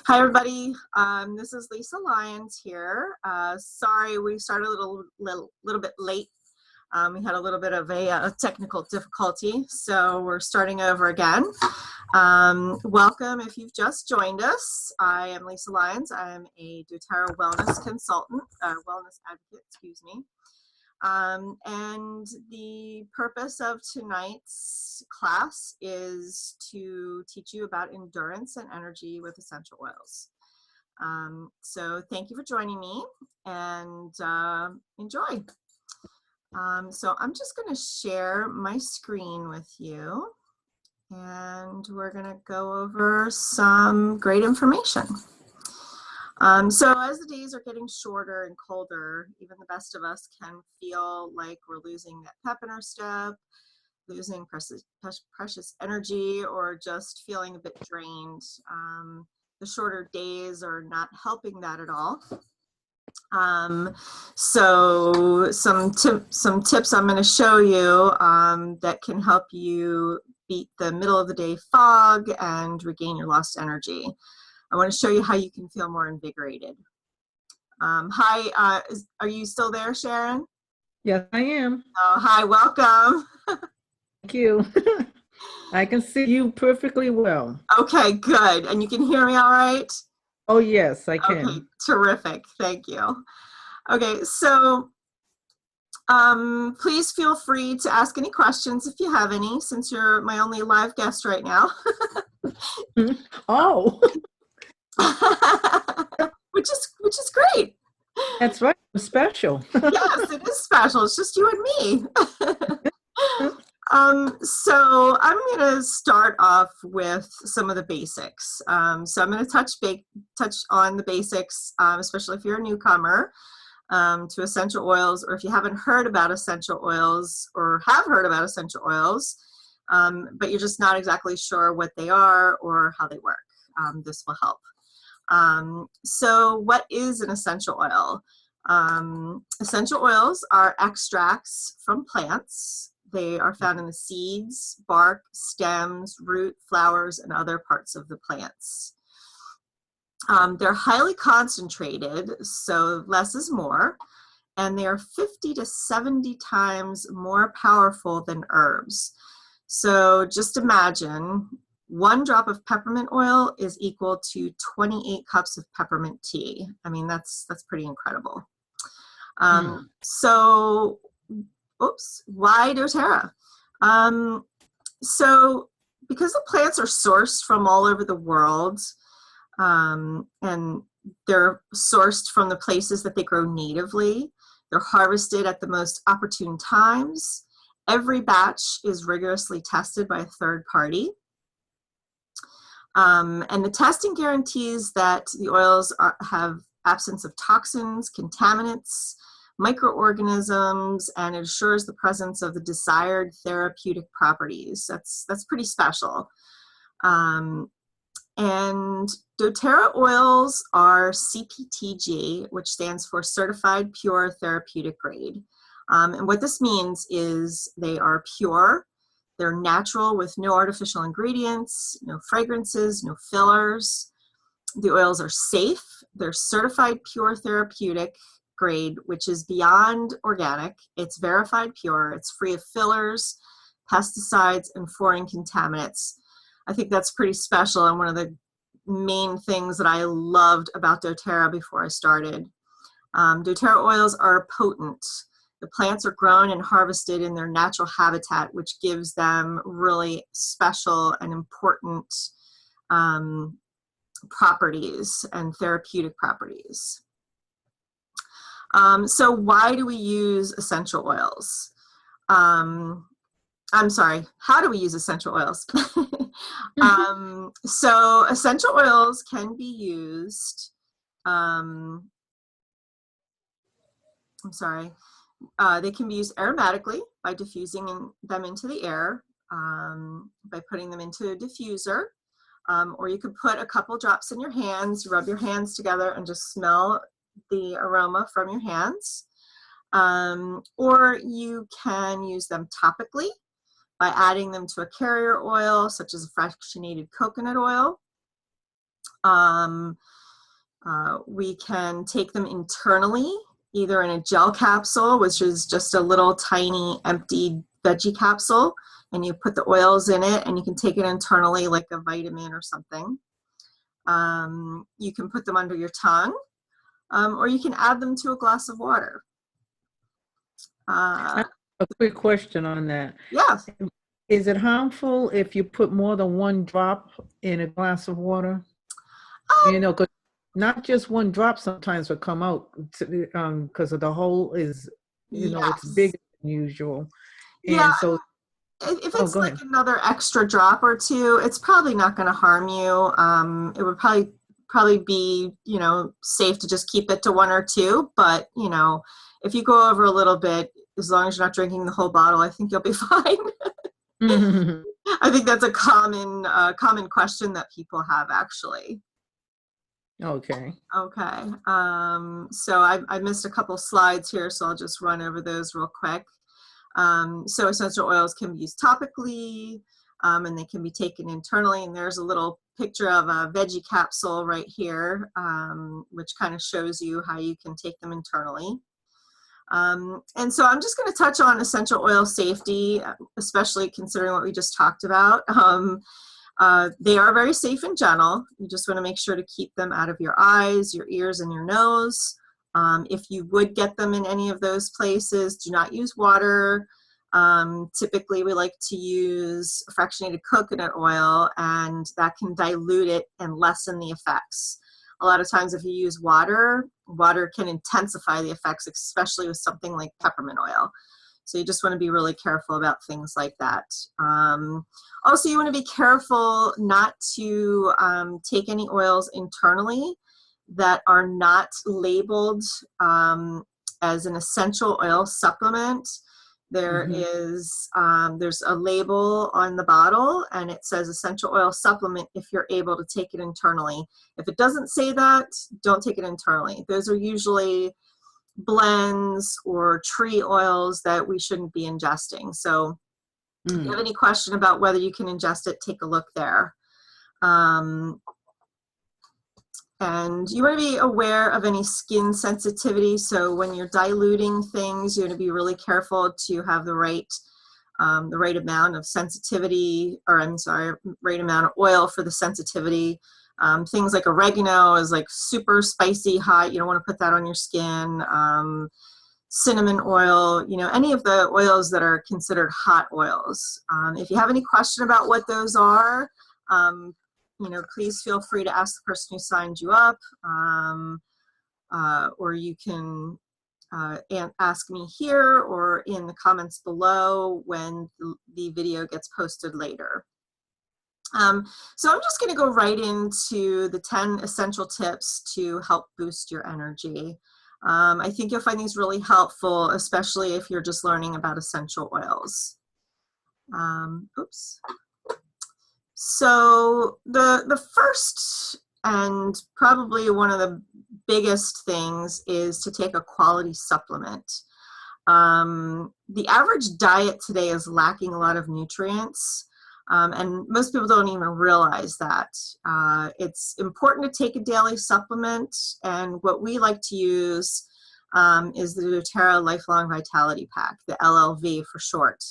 Hi, everybody. This is Lisa Lyons here. Sorry, we started a little bit late. We had a little bit of a technical difficulty, so we're starting over again. Welcome if you've just joined us. I am Lisa Lyons. I'm a Doterra wellness consultant, wellness advocate, excuse me. And the purpose of tonight's class is to teach you about endurance and energy with essential oils. So thank you for joining me and enjoy. So I'm just going to share my screen with you and we're going to go over some great information. So as the days are getting shorter and colder, even the best of us can feel like we're losing that pep in our step, losing precious energy, or just feeling a bit drained. The shorter days are not helping that at all. So some tips I'm going to show you that can help you beat the middle of the day fog and regain your lost energy. I want to show you how you can feel more invigorated. Hi, are you still there, Sharon? Yes, I am. Oh, hi, welcome. Thank you. I can see you perfectly well. Okay, good. And you can hear me all right? Oh, yes, I can. Okay, terrific. Thank you. Okay, so please feel free to ask any questions if you have any, since you're my only live guest right now. Oh, which is great. that's right. It's special. Yes, it is special. It's just you and me. So I'm going to start off with some of the basics. So I'm going to touch on the basics, especially if you're a newcomer to essential oils, or if you haven't heard about essential oils or have heard about essential oils, but you're just not exactly sure what they are or how they work. This will help. So what is an essential oil? Essential oils are extracts from plants. They are found in the seeds, bark, stems, root, flowers, and other parts of the plants. They're highly concentrated, so less is more, and they are 50 to 70 times more powerful than herbs. So just imagine 1 drop of peppermint oil is equal to 28 cups of peppermint tea. I mean, that's pretty incredible. So, why doTERRA? So because the plants are sourced from all over the world, and they're sourced from the places that they grow natively, they're harvested at the most opportune times. Every batch is rigorously tested by a third party. And the testing guarantees that the oils have absence of toxins, contaminants, microorganisms, and it assures the presence of the desired therapeutic properties. That's pretty special. And doTERRA oils are CPTG, which stands for Certified Pure Therapeutic Grade. And what this means is they are pure, they're natural with no artificial ingredients, no fragrances, no fillers. The oils are safe, they're certified pure therapeutic grade, which is beyond organic. It's verified pure, it's free of fillers, pesticides, and foreign contaminants. I think that's pretty special and one of the main things that I loved about doTERRA before I started. doTERRA oils are potent. The plants are grown and harvested in their natural habitat, which gives them really special and important properties and therapeutic properties. So why do we use essential oils? I'm sorry, how do we use essential oils? So essential oils can be used, they can be used aromatically by diffusing them into the air, by putting them into a diffuser, or you could put a couple drops in your hands, rub your hands together and just smell the aroma from your hands. Or you can use them topically by adding them to a carrier oil, such as a fractionated coconut oil. We can take them internally, either in a gel capsule, which is just a little tiny empty veggie capsule, and you put the oils in it, and you can take it internally like a vitamin or something. You can put them under your tongue, or you can add them to a glass of water. I have a quick question on that. Yeah. Is it harmful if you put more than one drop in a glass of water? You know, 'cause not just one drop sometimes will come out because of the hole is, you know, it's Yes. bigger than usual. Yeah. And so, If oh, it's go like ahead. another extra drop or two, it's probably not going to harm you. It would probably be, you know, safe to just keep it to one or two. But, you know, if you go over a little bit, as long as you're not drinking the whole bottle, I think you'll be fine. I think that's a common question that people have, actually. Okay. Okay. So I missed a couple slides here, so I'll just run over those real quick. So essential oils can be used topically, and they can be taken internally. And there's a little picture of a veggie capsule right here, which kind of shows you how you can take them internally. And so I'm just going to touch on essential oil safety, especially considering what we just talked about. They are very safe in general. You just want to make sure to keep them out of your eyes, your ears, and your nose. If you would get them in any of those places, do not use water. Typically, we like to use fractionated coconut oil, and that can dilute it and lessen the effects. A lot of times if you use water, water can intensify the effects, especially with something like peppermint oil. So you just want to be really careful about things like that. Also, you want to be careful not to take any oils internally that are not labeled as an essential oil supplement. There's a label on the bottle, and it says essential oil supplement if you're able to take it internally. If it doesn't say that, don't take it internally. Those are usually blends or tree oils that we shouldn't be ingesting. So if you have any question about whether you can ingest it, take a look there. And you want to be aware of any skin sensitivity. So when you're diluting things, you want to be really careful to have the right amount of sensitivity, or I'm sorry, right amount of oil for the sensitivity. Things like oregano is like super spicy, hot. You don't want to put that on your skin. Cinnamon oil, you know, any of the oils that are considered hot oils. If you have any question about what those are, you know, please feel free to ask the person who signed you up, or you can ask me here or in the comments below when the video gets posted later. So I'm just going to go right into the 10 essential tips to help boost your energy. I think you'll find these really helpful, especially if you're just learning about essential oils. Oops. So the first and probably one of the biggest things is to take a quality supplement. The average diet today is lacking a lot of nutrients, and most people don't even realize that. It's important to take a daily supplement, and what we like to use is the Doterra Lifelong Vitality Pack, the LLV for short.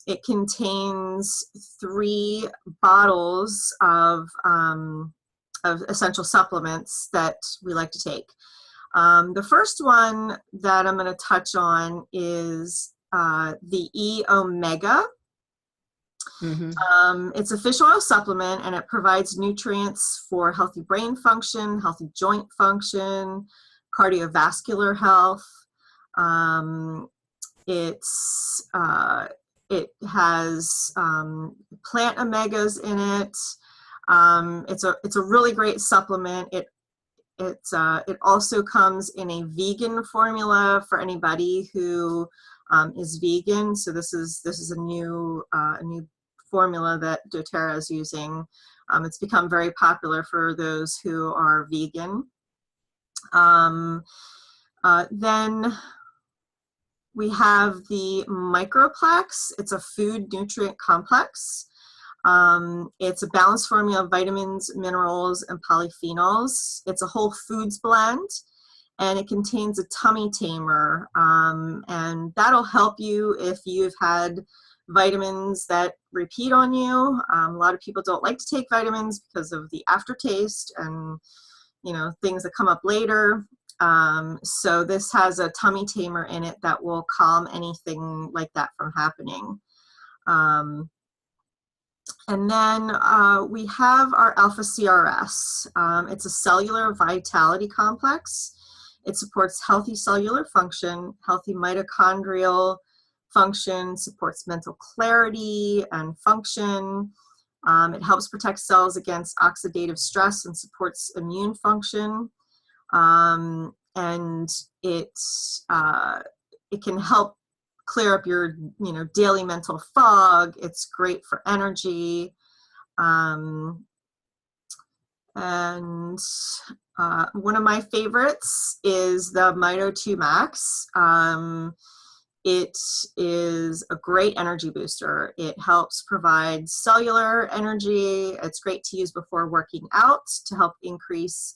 It contains 3 bottles of essential supplements that we like to take. The first one that I'm going to touch on is the E-Omega. It's a fish oil supplement, and it provides nutrients for healthy brain function, healthy joint function, cardiovascular health. It has plant omegas in it. It's a really great supplement. It also comes in a vegan formula for anybody who is vegan. So this is a new formula that Doterra is using. It's become very popular for those who are vegan. Then we have the Microplex. It's a food nutrient complex. It's a balanced formula of vitamins, minerals, and polyphenols. It's a whole foods blend, and it contains a tummy tamer, and that'll help you if you've had vitamins that repeat on you. A lot of people don't like to take vitamins because of the aftertaste and things that come up later. So this has a tummy tamer in it that will calm anything like that from happening. And then we have our Alpha CRS. It's a cellular vitality complex. It supports healthy cellular function, healthy mitochondrial function, supports mental clarity and function. It helps protect cells against oxidative stress and supports immune function. And it can help clear up your daily mental fog. It's great for energy. And one of my favorites is the Mito 2 Max. It is a great energy booster. It helps provide cellular energy. It's great to use before working out to help increase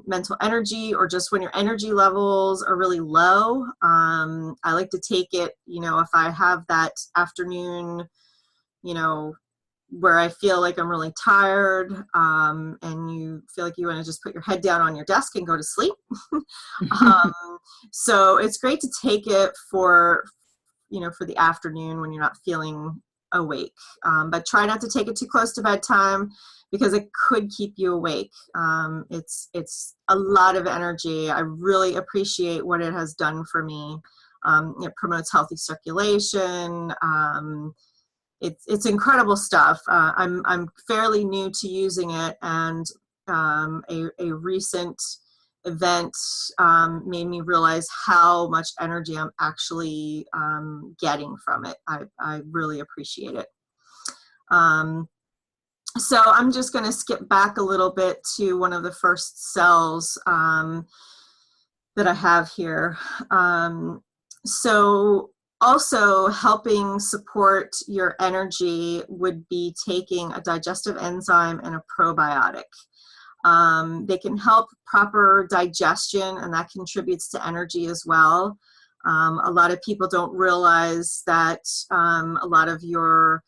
mental energy, or just when your energy levels are really low. I like to take it, if I have that afternoon, where I feel like I'm really tired, and you feel like you want to just put your head down on your desk and go to sleep. So it's great to take it for the afternoon when you're not feeling awake. But try not to take it too close to bedtime, because it could keep you awake. It's a lot of energy. I really appreciate what it has done for me. It promotes healthy circulation. It's incredible stuff. I'm fairly new to using it, and a recent event made me realize how much energy I'm actually getting from it. I really appreciate it. So I'm just going to skip back a little bit to one of the first cells that I have here. So also helping support your energy would be taking a digestive enzyme and a probiotic. They can help proper digestion, and that contributes to energy as well. A lot of people don't realize that a lot of your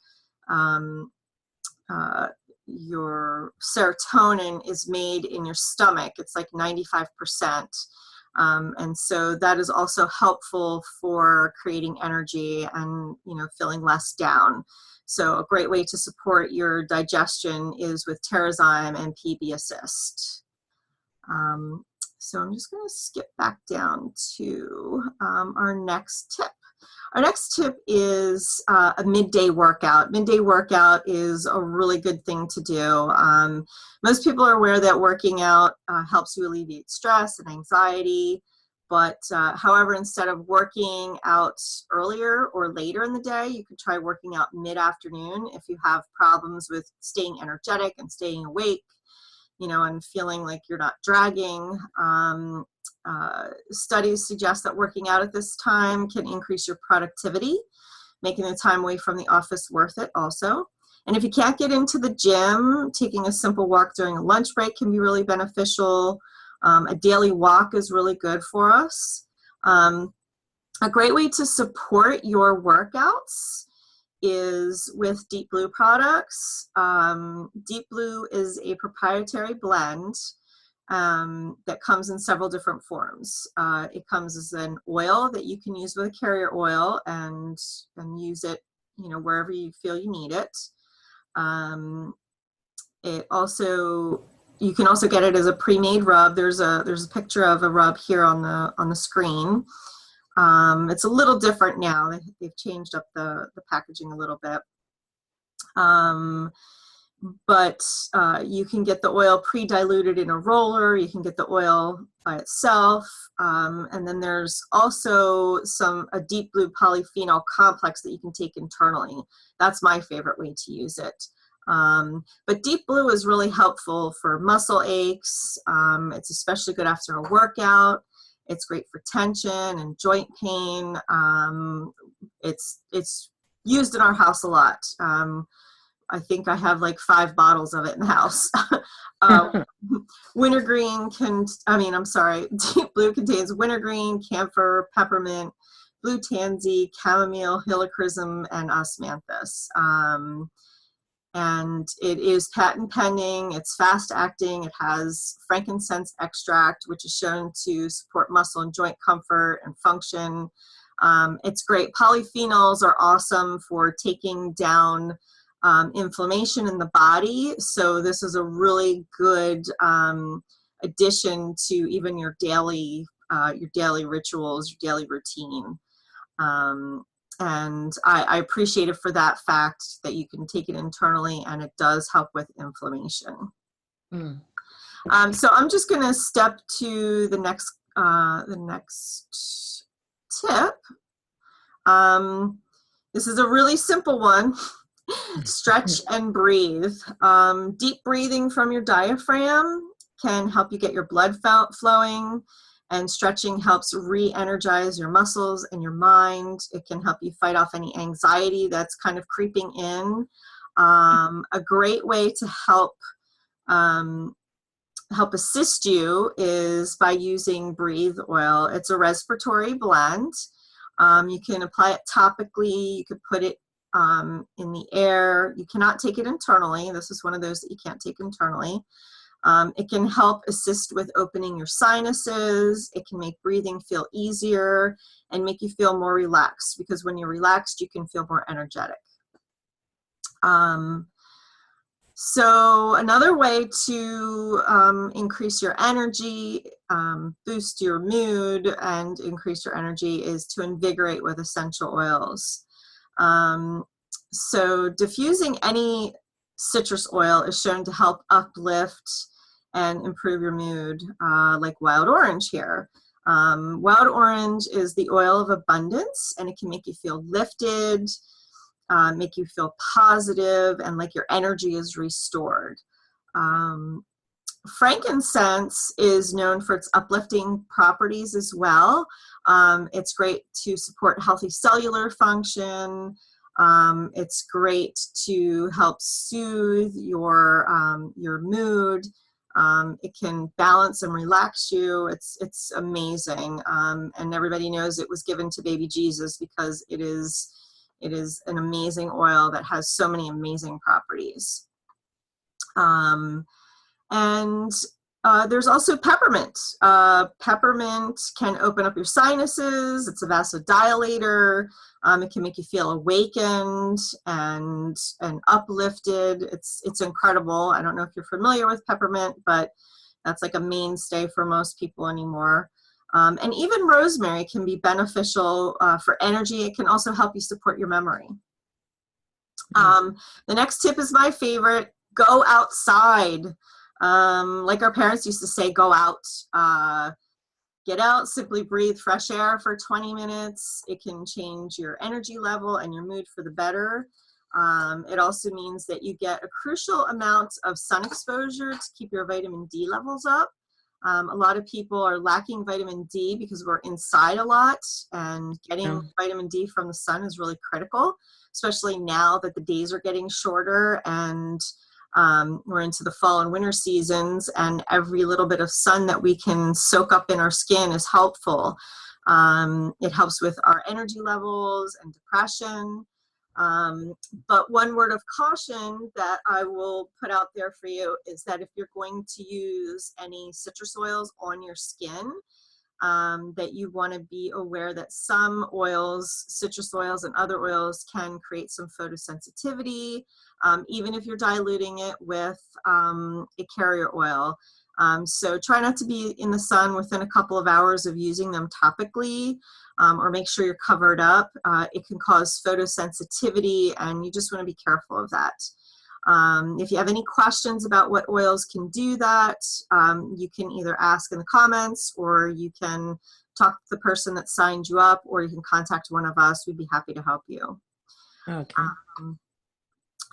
serotonin is made in your stomach. It's like 95%. And so that is also helpful for creating energy and, feeling less down. So a great way to support your digestion is with Terrazyme and PB Assist. So I'm just going to skip back down to our next tip. Our next tip is a midday workout. Midday workout is a really good thing to do. Most people are aware that working out helps you alleviate stress and anxiety. But however, instead of working out earlier or later in the day, you could try working out mid-afternoon if you have problems with staying energetic and staying awake, and feeling like you're not dragging. Studies suggest that working out at this time can increase your productivity, making the time away from the office worth it also. And if you can't get into the gym, taking a simple walk during a lunch break can be really beneficial. A daily walk is really good for us. A great way to support your workouts is with Deep Blue products. Deep Blue is a proprietary blend that comes in several different forms. It comes as an oil that you can use with a carrier oil and use it, wherever you feel you need it. You can also get it as a pre-made rub. There's a picture of a rub here on the screen. It's a little different now. They've changed up the packaging a little bit. But you can get the oil pre-diluted in a roller. You can get the oil by itself. And then there's also a Deep Blue polyphenol complex that you can take internally. That's my favorite way to use it. But Deep Blue is really helpful for muscle aches. It's especially good after a workout. It's great for tension and joint pain. It's used in our house a lot. I think I have like 5 bottles of it in the house. uh, Wintergreen I'm sorry, deep blue contains wintergreen, camphor, peppermint, blue tansy, chamomile, helichrysum, and osmanthus. And it is patent pending. It's fast acting. It has frankincense extract, which is shown to support muscle and joint comfort and function. It's great. Polyphenols are awesome for taking down inflammation in the body. So this is a really good addition to even your daily rituals, your daily routine. And I appreciate it for that fact that you can take it internally, and it does help with inflammation. Mm. So I'm just going to step to the next tip. This is a really simple one. Stretch and breathe. Deep breathing from your diaphragm can help you get your blood flowing, and stretching helps re-energize your muscles and your mind. It can help you fight off any anxiety that's kind of creeping in. A great way to help assist you is by using Breathe Oil. It's a respiratory blend. You can apply it topically. You could put it in the air. You cannot take it internally. This is one of those that you can't take internally. It can help assist with opening your sinuses. It can make breathing feel easier and make you feel more relaxed, because when you're relaxed, you can feel more energetic. So another way to increase your energy, boost your mood, and increase your energy is to invigorate with essential oils. So diffusing any citrus oil is shown to help uplift and improve your mood, like wild orange here. Wild orange is the oil of abundance, and it can make you feel lifted, make you feel positive, and like your energy is restored. Frankincense is known for its uplifting properties as well. It's great to support healthy cellular function. It's great to help soothe your mood. It can balance and relax you. It's amazing. And everybody knows it was given to baby Jesus because it is an amazing oil that has so many amazing properties. And there's also peppermint. Peppermint can open up your sinuses. It's a vasodilator. It can make you feel awakened and uplifted. It's incredible. I don't know if you're familiar with peppermint, but that's like a mainstay for most people anymore. And even rosemary can be beneficial for energy. It can also help you support your memory. The next tip is my favorite. Go outside. Like our parents used to say, go out. Get out, simply breathe fresh air for 20 minutes. It can change your energy level and your mood for the better. It also means that you get a crucial amount of sun exposure to keep your vitamin D levels up. A lot of people are lacking vitamin D because we're inside a lot, and getting vitamin D from the sun is really critical, especially now that the days are getting shorter and we're into the fall and winter seasons, and every little bit of sun that we can soak up in our skin is helpful. It helps with our energy levels and depression. But one word of caution that I will put out there for you is that if you're going to use any citrus oils on your skin, that you want to be aware that some oils, citrus oils and other oils, can create some photosensitivity, even if you're diluting it with a carrier oil. So try not to be in the sun within a couple of hours of using them topically, or make sure you're covered up. It can cause photosensitivity, and you just want to be careful of that. If you have any questions about what oils can do that, you can either ask in the comments, or you can talk to the person that signed you up, or you can contact one of us. We'd be happy to help you. Okay.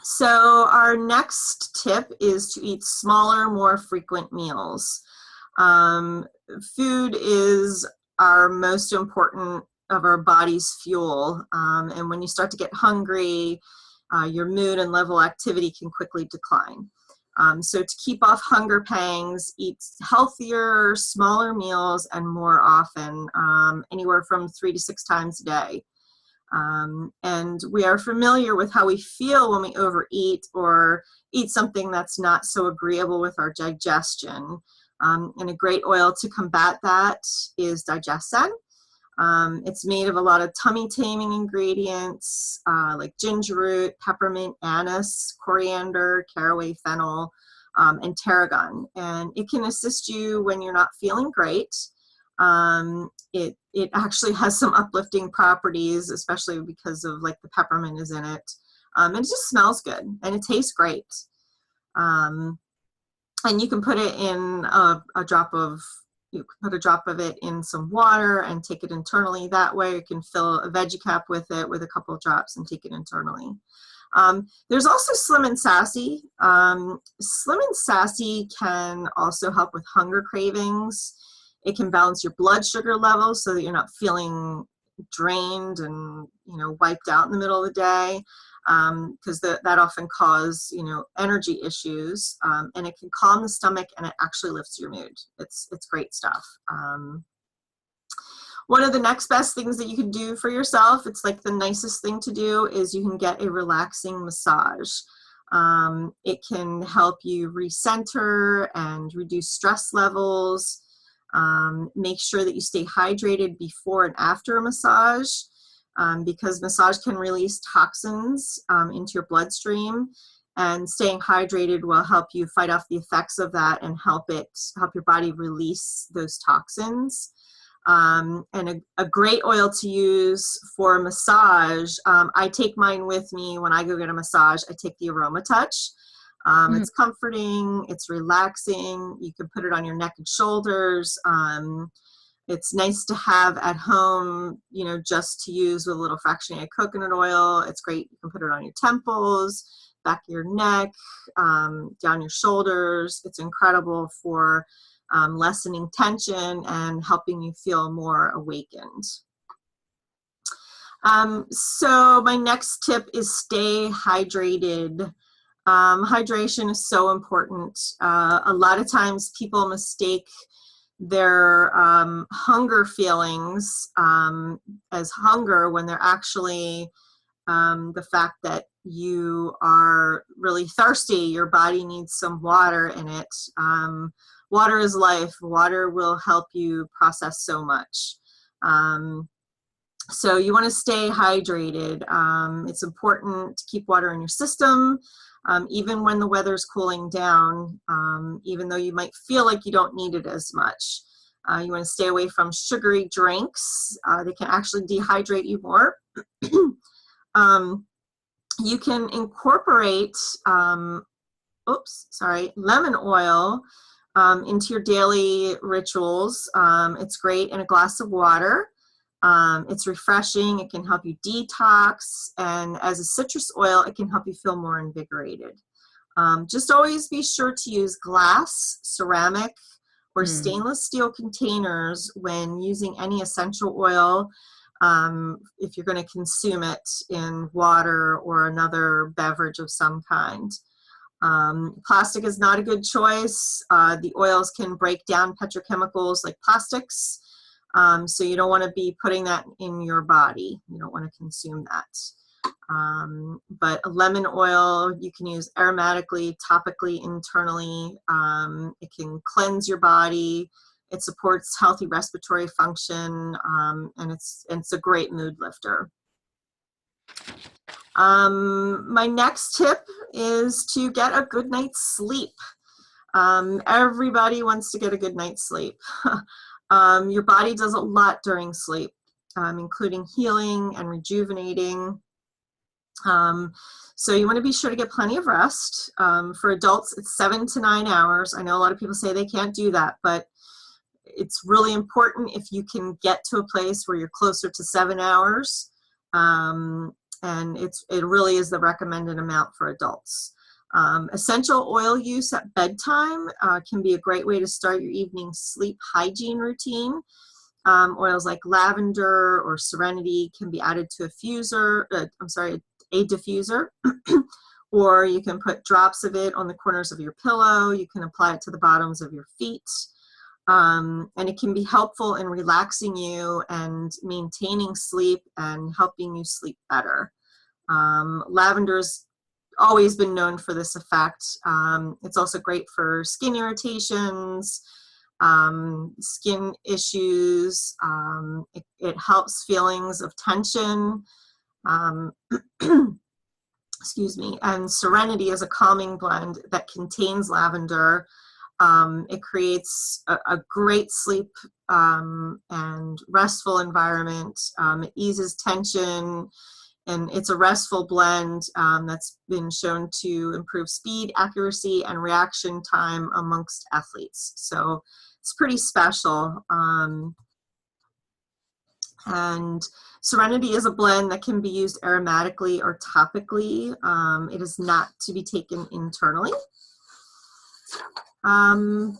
So our next tip is to eat smaller, more frequent meals. Food is our most important of our body's fuel. And when you start to get hungry, your mood and level of activity can quickly decline. So to keep off hunger pangs, eat healthier, smaller meals and more often, anywhere from 3 to 6 times a day. And we are familiar with how we feel when we overeat or eat something that's not so agreeable with our digestion. And a great oil to combat that is Digestin. It's made of a lot of tummy taming ingredients like ginger root, peppermint, anise, coriander, caraway, fennel, and tarragon. And it can assist you when you're not feeling great. It actually has some uplifting properties, especially because of like the peppermint is in it. And it just smells good and it tastes great. And you can put it in you can put a drop of it in some water and take it internally that way. You can fill a veggie cap with it with a couple of drops and take it internally. There's also Slim and Sassy. Slim and Sassy can also help with hunger cravings. It can balance your blood sugar levels so that you're not feeling drained and wiped out in the middle of the day, because that often cause energy issues, and it can calm the stomach and it actually lifts your mood. It's great stuff. One of the next best things that you can do for yourself, it's like the nicest thing to do, is you can get a relaxing massage. It can help you recenter and reduce stress levels. Make sure that you stay hydrated before and after a massage, because massage can release toxins into your bloodstream, and staying hydrated will help you fight off the effects of that and help your body release those toxins. And a great oil to use for a massage, I take mine with me when I go get a massage. I take the Aroma Touch. It's comforting, it's relaxing. You can put it on your neck and shoulders. It's nice to have at home, just to use with a little fractionated coconut oil. It's great. You can put it on your temples, back of your neck, down your shoulders. It's incredible for lessening tension and helping you feel more awakened. So my next tip is stay hydrated. Hydration is so important. A lot of times people mistake their hunger feelings as hunger, when they're actually the fact that you are really thirsty. Your body needs some water in it. Water is life. Water will help you process so much. So you want to stay hydrated. It's important to keep water in your system, even when the weather's cooling down, even though you might feel like you don't need it as much. You want to stay away from sugary drinks. They can actually dehydrate you more. You can incorporate, lemon oil into your daily rituals. It's great in a glass of water. It's refreshing. It can help you detox, and as a citrus oil, it can help you feel more invigorated. Just always be sure to use glass, ceramic, or stainless steel containers when using any essential oil, if you're going to consume it in water or another beverage of some kind. Plastic is not a good choice. The oils can break down petrochemicals like plastics. So you don't want to be putting that in your body. You don't want to consume that. But a lemon oil you can use aromatically, topically, internally. It can cleanse your body. It supports healthy respiratory function, and it's a great mood lifter. My next tip is to get a good night's sleep. Everybody wants to get a good night's sleep. Your body does a lot during sleep, including healing and rejuvenating. So you want to be sure to get plenty of rest. For adults, it's 7 to 9 hours. I know a lot of people say they can't do that, but it's really important if you can get to a place where you're closer to 7 hours. And it really is the recommended amount for adults. Essential oil use at bedtime can be a great way to start your evening sleep hygiene routine. Oils like lavender or serenity can be added to a a diffuser, or you can put drops of it on the corners of your pillow. You can apply it to the bottoms of your feet. And it can be helpful in relaxing you and maintaining sleep and helping you sleep better. Lavender's always been known for this effect. It's also great for skin irritations, skin issues. It helps feelings of tension. Excuse me. And Serenity is a calming blend that contains lavender. It creates a great sleep and restful environment. It eases tension, and it's a restful blend that's been shown to improve speed, accuracy, and reaction time amongst athletes. So it's pretty special. And Serenity is a blend that can be used aromatically or topically. It is not to be taken internally. And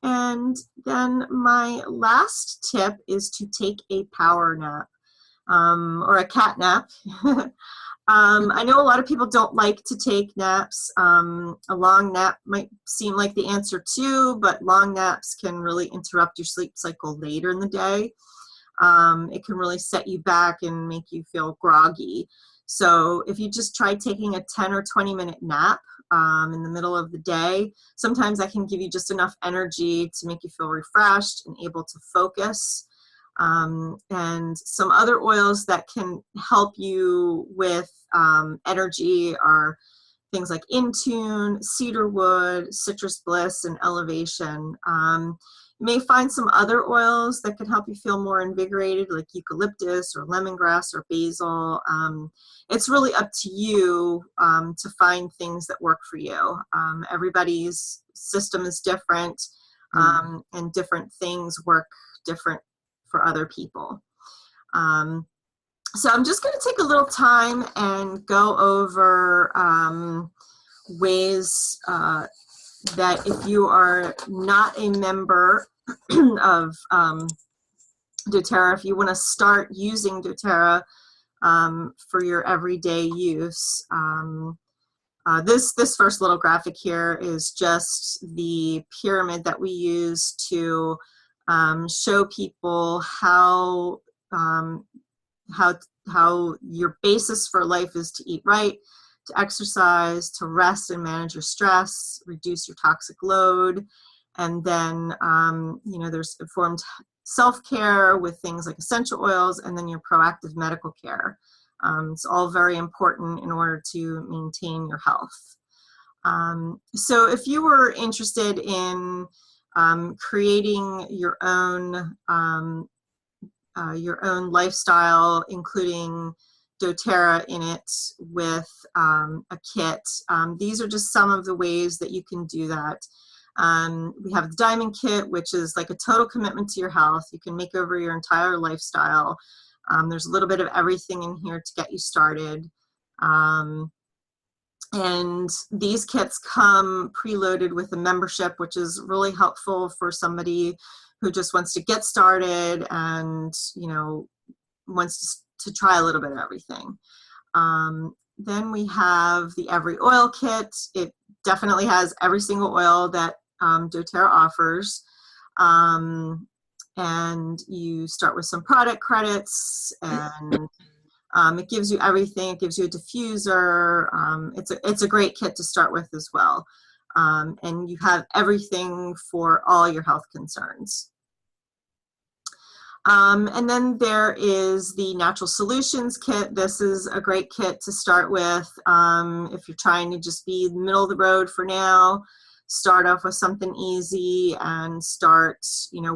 then my last tip is to take a power nap, or a cat nap. I know a lot of people don't like to take naps. A long nap might seem like the answer too, but long naps can really interrupt your sleep cycle later in the day. It can really set you back and make you feel groggy. So if you just try taking a 10 or 20-minute nap in the middle of the day, sometimes that can give you just enough energy to make you feel refreshed and able to focus. And some other oils that can help you with energy are things like Intune, cedarwood, citrus bliss, and elevation. You may find some other oils that can help you feel more invigorated, like eucalyptus or lemongrass or basil. It's really up to you to find things that work for you. Everybody's system is different, and different things work different for other people. So I'm just going to take a little time and go over ways that if you are not a member of Doterra, if you want to start using Doterra for your everyday use. This first little graphic here is just the pyramid that we use to show people how your basis for life is to eat right, to exercise, to rest and manage your stress, reduce your toxic load, and then there's informed self-care with things like essential oils, and then your proactive medical care. It's all very important in order to maintain your health. So if you were interested in creating your own lifestyle, including Doterra in it with a kit, these are just some of the ways that you can do that. We have the Diamond Kit, which is like a total commitment to your health. You can make over your entire lifestyle. There's a little bit of everything in here to get you started. And these kits come preloaded with a membership, which is really helpful for somebody who just wants to get started and wants to try a little bit of everything. Then we have the Every Oil Kit. It definitely has every single oil that Doterra offers. And you start with some product credits, and it gives you everything. It gives you a diffuser. It's a great kit to start with as well. And you have everything for all your health concerns. And then there is the Natural Solutions Kit. This is a great kit to start with. If you're trying to just be middle of the road for now, start off with something easy and start,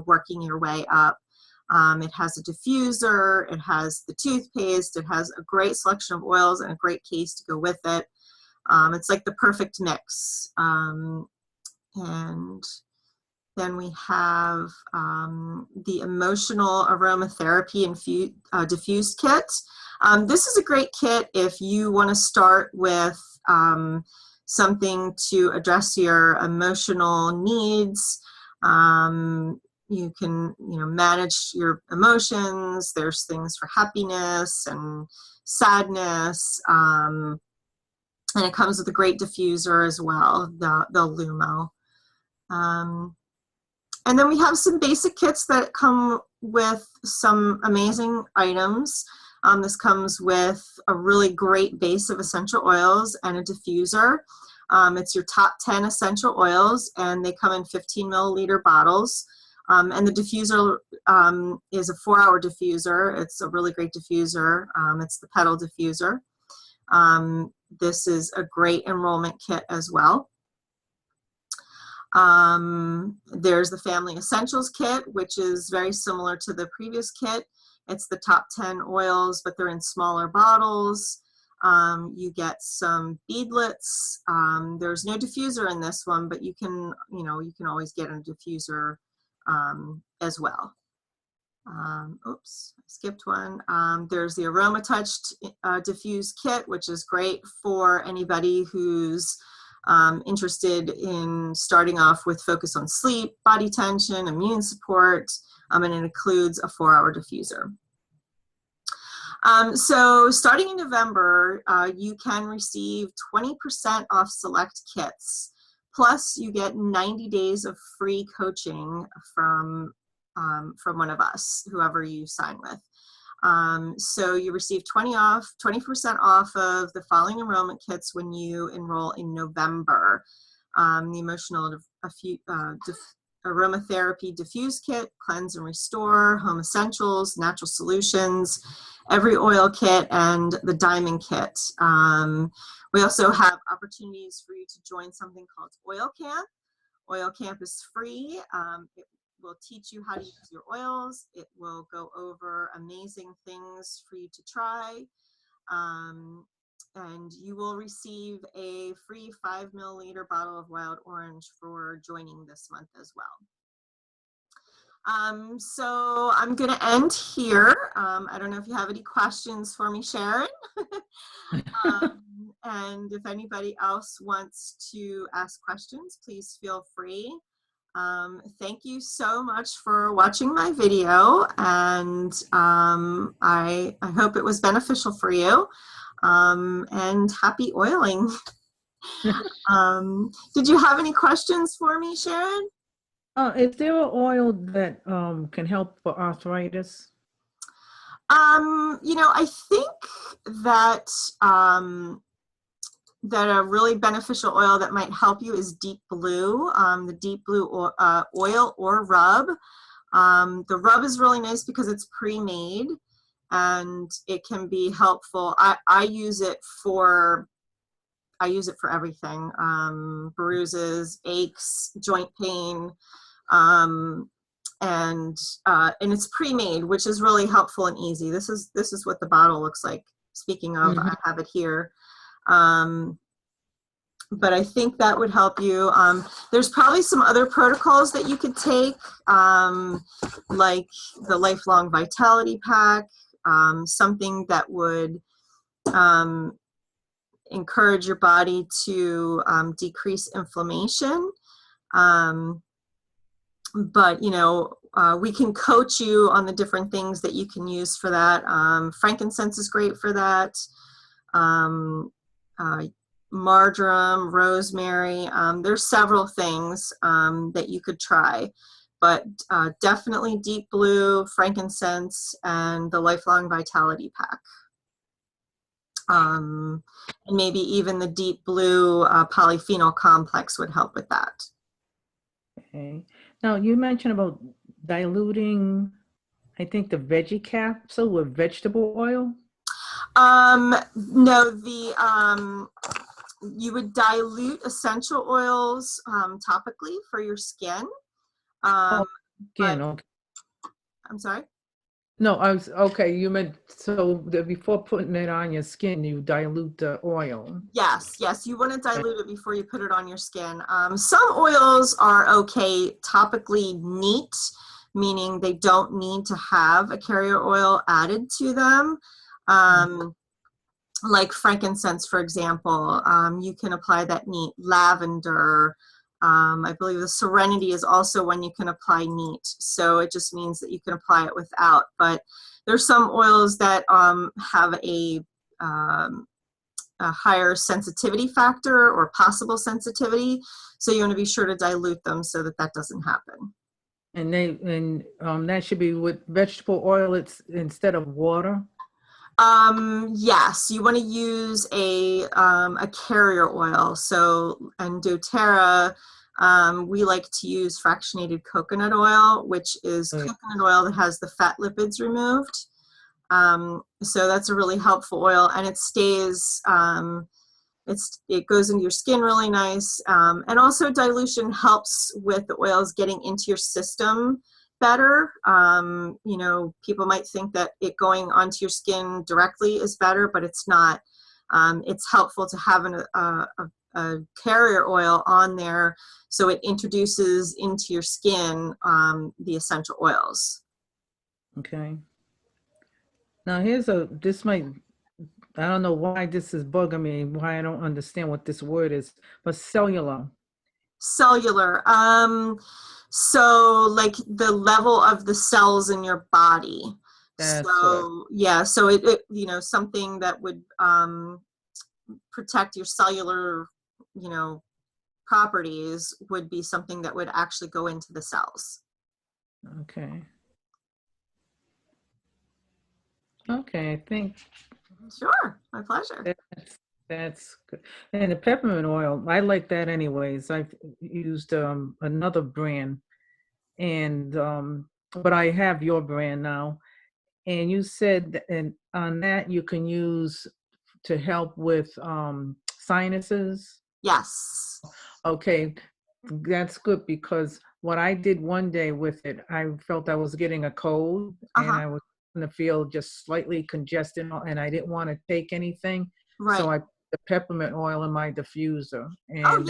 working your way up. It has a diffuser, it has the toothpaste, it has a great selection of oils and a great case to go with it. It's like the perfect mix. And then we have the Emotional Aromatherapy Diffused Kit. This is a great kit if you want to start with something to address your emotional needs. you can, manage your emotions. There's things for happiness and sadness. And it comes with a great diffuser as well, the Lumo. And then we have some basic kits that come with some amazing items. This comes with a really great base of essential oils and a diffuser. It's your top 10 essential oils, and they come in 15 milliliter bottles. And the diffuser is a 4-hour diffuser. It's a really great diffuser. It's the pedal diffuser. This is a great enrollment kit as well. There's the Family Essentials kit, which is very similar to the previous kit. It's the top 10 oils, but they're in smaller bottles. You get some beadlets. There's no diffuser in this one, but you can always get a diffuser as well. Oops, I skipped one. There's the Aroma Touched Diffuse Kit, which is great for anybody who's interested in starting off with focus on sleep, body tension, immune support, and it includes a 4-hour diffuser. So starting in November, you can receive 20% off select kits. Plus, you get 90 days of free coaching from one of us, whoever you sign with. So you receive 20% off of the following enrollment kits when you enroll in November. The Emotional Aromatherapy Diffuse Kit, Cleanse and Restore, Home Essentials, Natural Solutions, Every Oil Kit, and the Diamond Kit. We also have opportunities for you to join something called Oil Camp. Oil Camp is free. It will teach you how to use your oils. It will go over amazing things for you to try. And you will receive a free 5 milliliter bottle of wild orange for joining this month as well. So I'm going to end here. I don't know if you have any questions for me, Sharon. And if anybody else wants to ask questions, please feel free. Thank you so much for watching my video, and I hope it was beneficial for you, and happy oiling. Did you have any questions for me, Sharon? Is there an oil that can help for arthritis? I think that that a really beneficial oil that might help you is Deep Blue, the Deep Blue oil or rub. The rub is really nice because it's pre-made and it can be helpful. I use it for everything, bruises, aches, joint pain, and it's pre-made, which is really helpful and easy. This is what the bottle looks like. Speaking of, I have it here. But I think that would help you. There's probably some other protocols that you could take, like the Lifelong Vitality Pack, something that would encourage your body to decrease inflammation. But we can coach you on the different things that you can use for that. Frankincense is great for that. Marjoram, rosemary. There's several things that you could try, but definitely Deep Blue, frankincense, and the Lifelong Vitality Pack. And maybe even the Deep Blue polyphenol complex would help with that. Okay. Now, you mentioned about diluting, I think, the veggie capsule with vegetable oil? No, you would dilute essential oils topically for your skin. Okay. I'm sorry? No, okay, you meant, before putting it on your skin, you dilute the oil. Yes, you want to dilute it before you put it on your skin. Some oils are okay topically neat, meaning they don't need to have a carrier oil added to them. Like frankincense, for example, you can apply that neat. Lavender, I believe the Serenity is also one you can apply neat. So it just means that you can apply it without. But there's some oils that have um, a higher sensitivity factor or possible sensitivity. So you want to be sure to dilute them so that that doesn't happen. And that should be with vegetable oil. It's instead of water. Yes, you want to use a carrier oil. So, and doTERRA, we like to use fractionated coconut oil, which is Oh, yeah. coconut oil that has the fat lipids removed. So that's a really helpful oil, and it stays, it goes into your skin really nice. And also dilution helps with the oils getting into your system better. You know, people might think that it going onto your skin directly is better, but it's not. It's helpful to have a carrier oil on there so it introduces into your skin the essential oils. Okay. Now this might, I don't know why this is bugging me, why I don't understand what this word is, but cellular. Cellular. So like the level of the cells in your body. That's what So yeah, so it you know, something that would protect your cellular, you know, properties would be something that would actually go into the cells. okay. Okay, I think Sure, my pleasure. that's good. And the peppermint oil, I like that anyways. I've used another brand and but I have your brand now. And you said and on that you can use to help with sinuses. Yes. Okay, that's good because what I did one day with it, I felt I was getting a cold and Uh-huh. I was in the field just slightly congested and I didn't want to take anything. So Right. I put the peppermint oil in my diffuser Oh and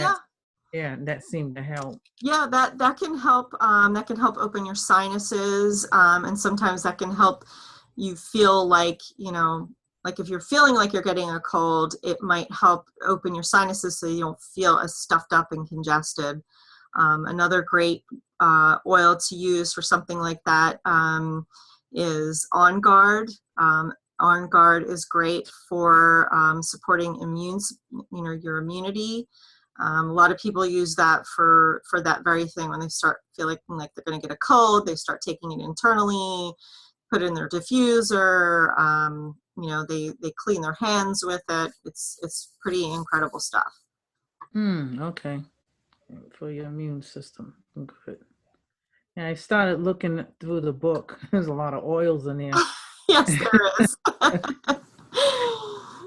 yeah. that seemed to help. Yeah, that can help. That can help open your sinuses, and sometimes that can help you feel like, you know, like if you're feeling like you're getting a cold, it might help open your sinuses so you don't feel as stuffed up and congested. Another great oil to use for something like that is On Guard. On Guard is great for supporting you know, your immunity. A lot of people use that for that very thing when they start feeling like they're going to get a cold. They start taking it internally, put it in their diffuser. You know, they clean their hands with it. It's pretty incredible stuff. Okay. For your immune system. Good. And I started looking through the book. There's a lot of oils in there. Yes, there is.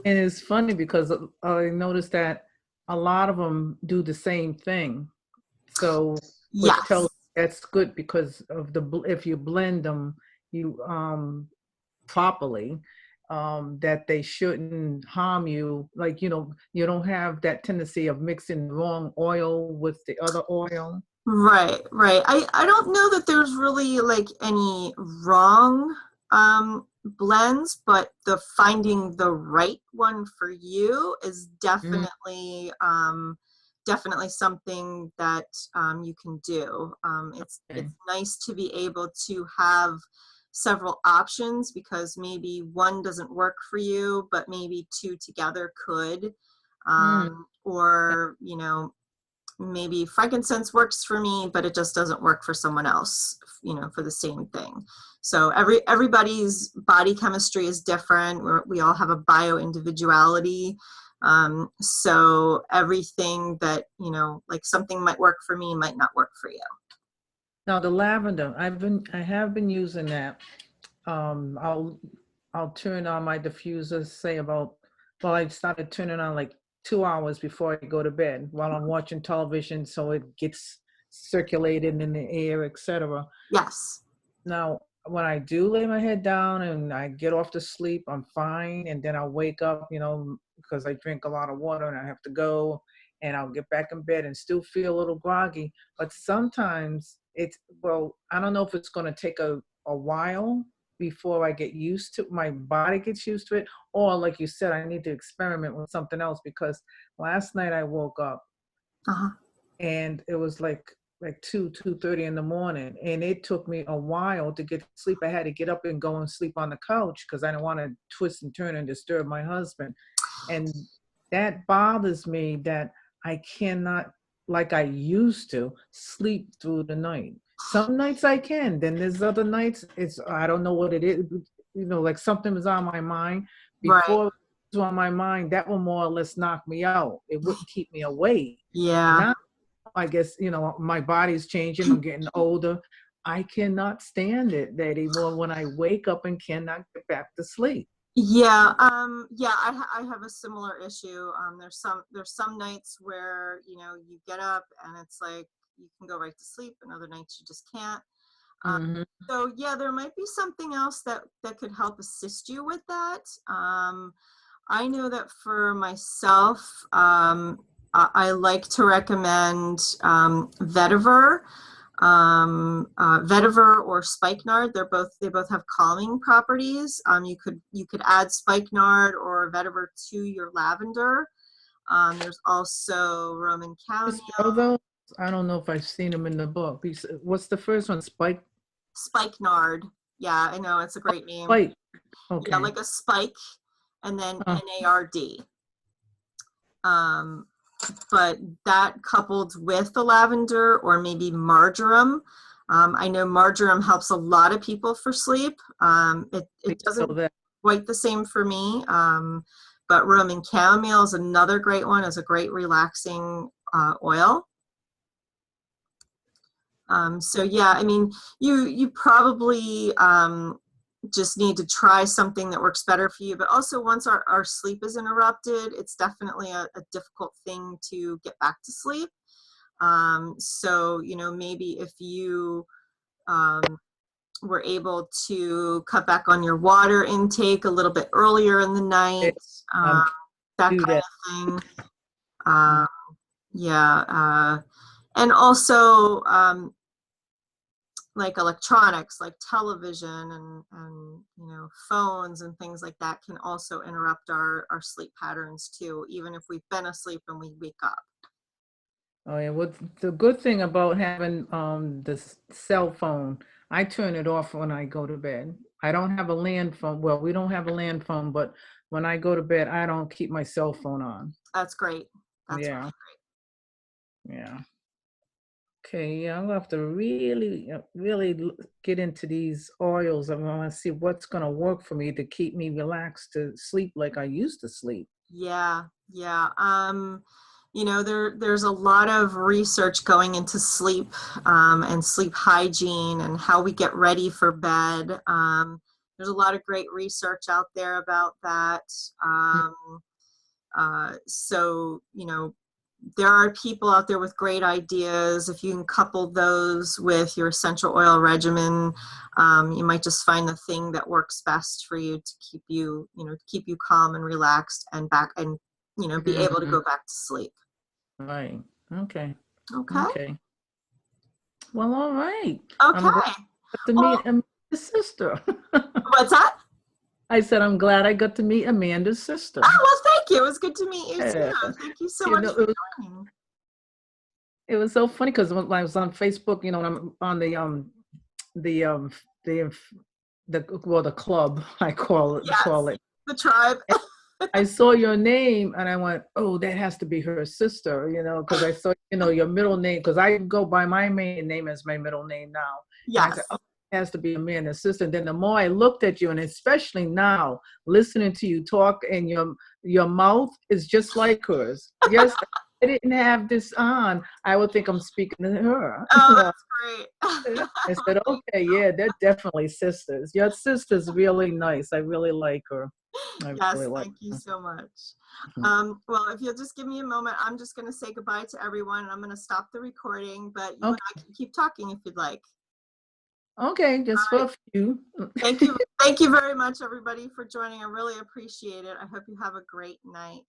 And it's funny because I noticed that a lot of them do the same thing. So, which tells Yes. that's good because of if you blend them, you properly, that they shouldn't harm you. Like, you don't have that tendency of mixing the wrong oil with the other oil. Right, right. I don't know that there's really like any wrong blends, but the finding the right one for you is Mm, definitely something that you can do. okay. It's nice to be able to have several options because maybe one doesn't work for you, but maybe two together could. Mm, Or, you know, maybe frankincense works for me, but it just doesn't work for someone else, you know, for the same thing. So everybody's body chemistry is different. We all have a bio individuality. So everything that, you know, like something might work for me might not work for you. now the lavender, I have been using that. Um, I'll I'll turn on my diffuser, say well, I started turning on like 2 hours before I go to bed while I'm watching television, so it gets circulated in the air, etc. Yes. Now, when I do lay my head down and I get off to sleep, I'm fine, and then I'll wake up, because I drink a lot of water and I have to go, and I'll get back in bed and still feel a little groggy. But sometimes well, I don't know if it's going to take a while before I get used to my body gets used to it, or like you said, I need to experiment with something else because last night I woke up Uh-huh. and it was like 2:30 in the morning, and it took me a while to get to sleep. I had to get up and go and sleep on the couch because I didn't want to twist and turn and disturb my husband. And that bothers me that I cannot, like I used to, sleep through the night. Some nights I can, then there's other nights it's, I don't know what it is, like something was on my mind. Right. Before it was on my mind, that will more or less knock me out. It wouldn't keep me awake. Yeah. Now I guess, my body's changing. I'm getting older. I cannot stand it anymore when I wake up and cannot get back to sleep. Yeah, I have a similar issue. There's some nights where, you get up and it's like you can go right to sleep, and other nights you just can't. Um, Hmm. so yeah, there might be something else that could help assist you with that. I know that for myself, I like to recommend vetiver. Vetiver or spikenard. They both have calming properties. You could add spikenard or vetiver to your lavender. There's also Roman chamomile. Spell those? I don't know if I've seen them in the book. What's the first one? Spikenard. Yeah, I know, it's a great name. Spike. Yeah, Okay. like a spike and then Uh, NARD. Um, but that coupled with the lavender or maybe marjoram. I know marjoram helps a lot of people for sleep. It so doesn't that quite the same for me, but Roman chamomile is another great one. It's a great relaxing oil. So yeah, I mean, you probably just need to try something that works better for you. But also, once our sleep is interrupted, it's definitely a difficult thing to get back to sleep. So, maybe if you were able to cut back on your water intake a little bit earlier in the night, I'm that do kind that. of thing. Um, yeah. And also, like electronics, like television and phones and things like that can also interrupt our sleep patterns too, even if we've been asleep and we wake up. Oh yeah, well, the good thing about having this cell phone, I turn it off when I go to bed. I don't have a land phone. Well, we don't have a land phone, but when I go to bed, I don't keep my cell phone on. That's great. That's Yeah, really yeah. Okay, yeah, I'm gonna have to really, really get into these oils. I want to see what's gonna work for me to keep me relaxed to sleep like I used to sleep. Yeah, yeah. There's a lot of research going into sleep, and sleep hygiene and how we get ready for bed. There's a lot of great research out there about that. So, there are people out there with great ideas. If you can couple those with your essential oil regimen, you might just find the thing that works best for you to keep you calm and relaxed and back and, be able to Mhm. go back to sleep. Right. Okay. Okay. Okay. Well, all right. I'm glad Okay. I got to Well, meet Amanda's sister. what's that? I said I'm glad I got to meet Amanda's sister. Oh, well, thank you. It was good to meet you Yeah. too. Thank you so You much know, for it was joining. it was so funny because when I was on Facebook, and I'm on the the the club, I call Yes, it. the tribe. I saw your name and I went, oh, that has to be her sister, because I saw, your middle name, because I go by my main name as my middle name now. And I said, Yes. oh, it has to be Amanda's sister. And then the more I looked at you, and especially now, listening to you talk, and your mouth is just like hers. Yes, I didn't have this on, I would think I'm speaking to her. Oh, that's great. I said, okay, yeah, they're definitely sisters. Your sister's really nice. I really like her. I really Yes, like thank you her. so much. Mhm. Well, if you'll just give me a moment, I'm just going to say goodbye to everyone. I'm going to stop the recording, but you and Okay. I can keep talking if you'd like. Okay, just All for right. a few. Thank you. Thank you very much, everybody, for joining. I really appreciate it. I hope you have a great night.